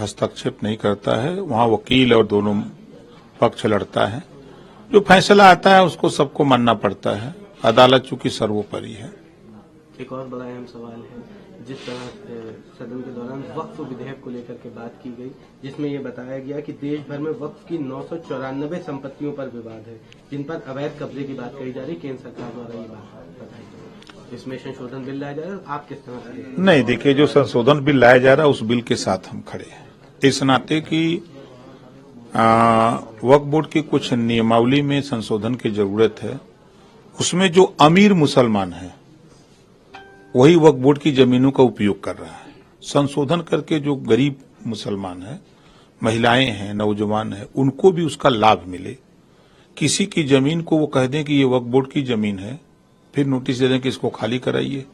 हस्तक्षेप नहीं करता है, वहां वकील और दोनों पक्ष लड़ता है। जो फैसला आता है उसको सबको मानना पड़ता है। अदालत चूंकि सर्वोपरि है। एक और बड़ा अहम सवाल है, जिस तरह सदन के दौरान वक्फ विधेयक को लेकर के बात की गई, जिसमें ये बताया गया कि देश भर में वक्फ की 994 संपत्तियों पर विवाद है, जिन पर अवैध कब्जे की बात कही जा रही। केंद्र सरकार द्वारा ये बात बताई, इसमें संशोधन बिल लाया जा रहा है। आप किस तरह से? नहीं, देखिए, जो संशोधन बिल लाया जा रहा है उस बिल के साथ हम खड़े हैं, इस नाते कि वक्फ बोर्ड की कुछ नियमावली में संशोधन की जरूरत है। उसमें जो अमीर मुसलमान है वही वक्फ बोर्ड की जमीनों का उपयोग कर रहा है। संशोधन करके जो गरीब मुसलमान है, महिलाएं हैं, नौजवान हैं, उनको भी उसका लाभ मिले। किसी की जमीन को वो कह दें कि ये वक्फ बोर्ड की जमीन है, फिर नोटिस दे दें कि इसको खाली कराइए।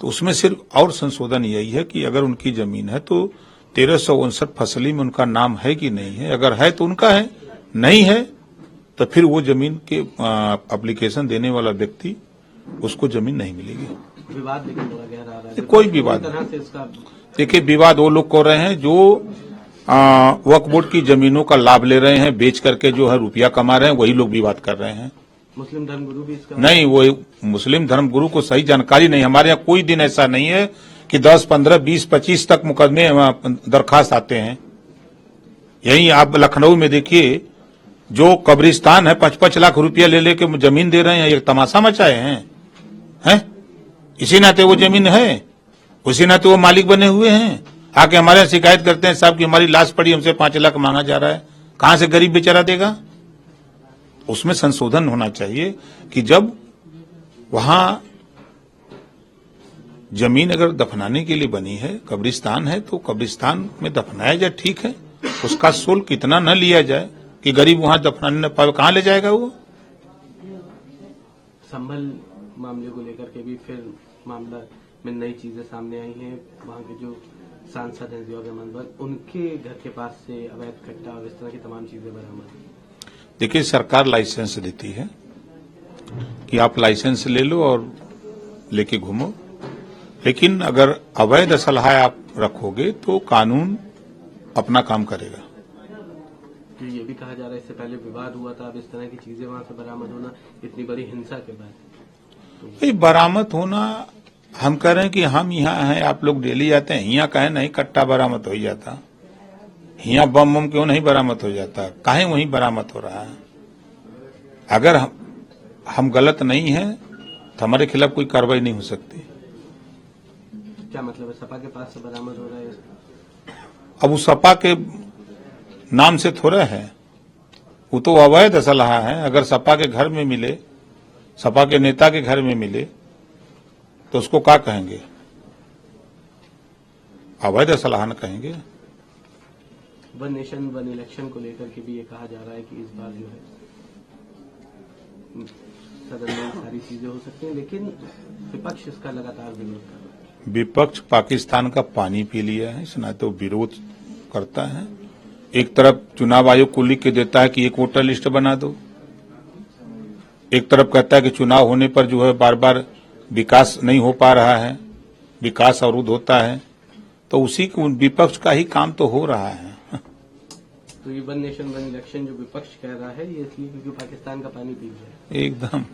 तो उसमें सिर्फ और संशोधन यही है कि अगर उनकी जमीन है तो 1359 फसली में उनका नाम है कि नहीं है। अगर है तो उनका है, नहीं है तो फिर वो जमीन के एप्लीकेशन देने वाला व्यक्ति उसको जमीन नहीं मिलेगी। विवाद लेकिन बड़ा गहरा रहा है। कोई विवाद नहीं। देखिए, विवाद वो लोग कर रहे हैं जो वक्फ बोर्ड की जमीनों का लाभ ले रहे हैं, बेच करके जो है रुपया कमा रहे हैं, वही लोग विवाद कर रहे हैं। मुस्लिम धर्मगुरु भी इसका नहीं, वो मुस्लिम धर्मगुरु को सही जानकारी नहीं। हमारे यहाँ कोई दिन ऐसा नहीं है कि 10, 15, 20, 25 तक मुकदमे दरखास्त आते हैं। यही आप लखनऊ में देखिए, जो कब्रिस्तान है 5-5 लाख रुपया ले लेके जमीन दे रहे हैं, एक तमाशा मचाए हैं। इसी नाते वो जमीन है, उसी नाते वो मालिक बने हुए हैं। आके हमारे यहाँ शिकायत करते हैं, साहब की हमारी लाश पड़ी, हमसे 5 लाख मांगा जा रहा है। कहां से गरीब बेचारा देगा? उसमें संशोधन होना चाहिए कि जब वहां जमीन अगर दफनाने के लिए बनी है, कब्रिस्तान है, तो कब्रिस्तान में दफनाया जाए, ठीक है। उसका शुल्क इतना न लिया जाए कि गरीब वहां दफनाने न पाए। कहां ले जाएगा वो? संभल मामले को लेकर के भी फिर मामला में नई चीजें सामने आई हैं। वहां के जो सांसद हैं जिया रहमान, उनके घर के पास से अवैध कट्टा और इस तरह की तमाम चीजें बरामद। देखिए, सरकार लाइसेंस देती है कि आप लाइसेंस ले लो और लेके घूमो, लेकिन अगर अवैध असलहा आप रखोगे तो कानून अपना काम करेगा। तो ये भी कहा जा रहा है, इससे पहले विवाद हुआ था, अब इस तरह की चीजें वहां से बरामद होना इतनी बड़ी हिंसा के बाद तो बरामद होना, हम कह रहे हैं कि हम यहाँ हैं, आप लोग डेली आते हैं, यहाँ कहे नहीं कट्टा बरामद हो जाता, यहाँ बम क्यों नहीं बरामद हो जाता, काहे वहीं बरामद हो रहा है। अगर हम गलत नहीं हैं तो हमारे खिलाफ कोई कार्रवाई नहीं हो सकती। क्या मतलब है, सपा के पास से बरामद हो रहा है? अब उस सपा के नाम से थोड़ा है, वो तो अवैध असलहा है। अगर सपा के घर में मिले, सपा के नेता के घर में मिले, तो उसको क्या कहेंगे? अवैध असलहा न कहेंगे। वन नेशन वन इलेक्शन को लेकर के भी ये कहा जा रहा है कि इस बार जो है सदन में सारी चीजें हो सकती हैं, लेकिन विपक्ष इसका लगातार विरोध कर रहा है। विपक्ष पाकिस्तान का पानी पी लिया है, इस नाते वो विरोध करता है। एक तरफ चुनाव आयोग को लिख के देता है कि एक वोटर लिस्ट बना दो, एक तरफ कहता है कि चुनाव होने पर जो है बार बार विकास नहीं हो पा रहा है, विकास अवरुद्ध होता है। तो उसी विपक्ष का ही काम तो हो रहा है। तो ये वन नेशन वन इलेक्शन जो विपक्ष कह रहा है, ये इसलिए क्योंकि पाकिस्तान का पानी पी गया एकदम।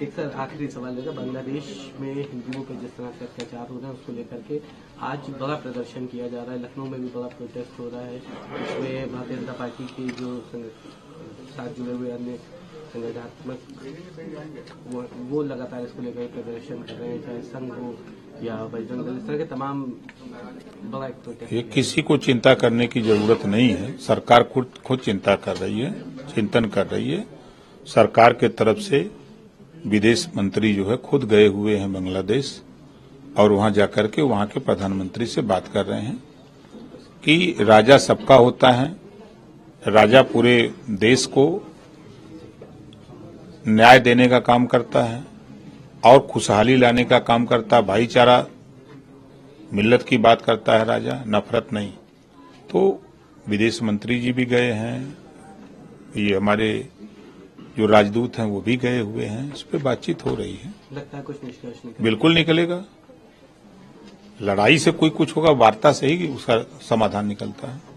एक सर आखिरी सवाल लेगा, बांग्लादेश में हिंदुओं पर जिस तरह से अत्याचार हो रहे हैं उसको लेकर के आज बड़ा प्रदर्शन किया जा रहा है। लखनऊ में भी बड़ा प्रोटेस्ट हो रहा है। इसमें भारतीय जनता पार्टी के जो साथ जुड़े हुए अन्य संगठनात्मक वो लगातार इसको लेकर प्रदर्शन कर रहे हैं, चाहे संघ हो या बजरंग दल, इस तरह के तमाम बड़ा एक प्रोटेस्ट। ये किसी को चिंता करने की जरूरत नहीं है। सरकार खुद चिंता कर रही है, चिंतन कर रही है। सरकार के तरफ से विदेश मंत्री जो है खुद गए हुए हैं बांग्लादेश, और वहां जाकर के वहां के प्रधानमंत्री से बात कर रहे हैं कि राजा सबका होता है, राजा पूरे देश को न्याय देने का काम करता है और खुशहाली लाने का काम करता है, भाईचारा मिल्लत की बात करता है राजा, नफरत नहीं। तो विदेश मंत्री जी भी गए हैं, ये हमारे जो राजदूत हैं वो भी गए हुए हैं, इस पे बातचीत हो रही है। लगता है कुछ निष्कर्ष निकलेगा? बिल्कुल निकलेगा। लड़ाई से कोई कुछ होगा, वार्ता से ही उसका समाधान निकलता है।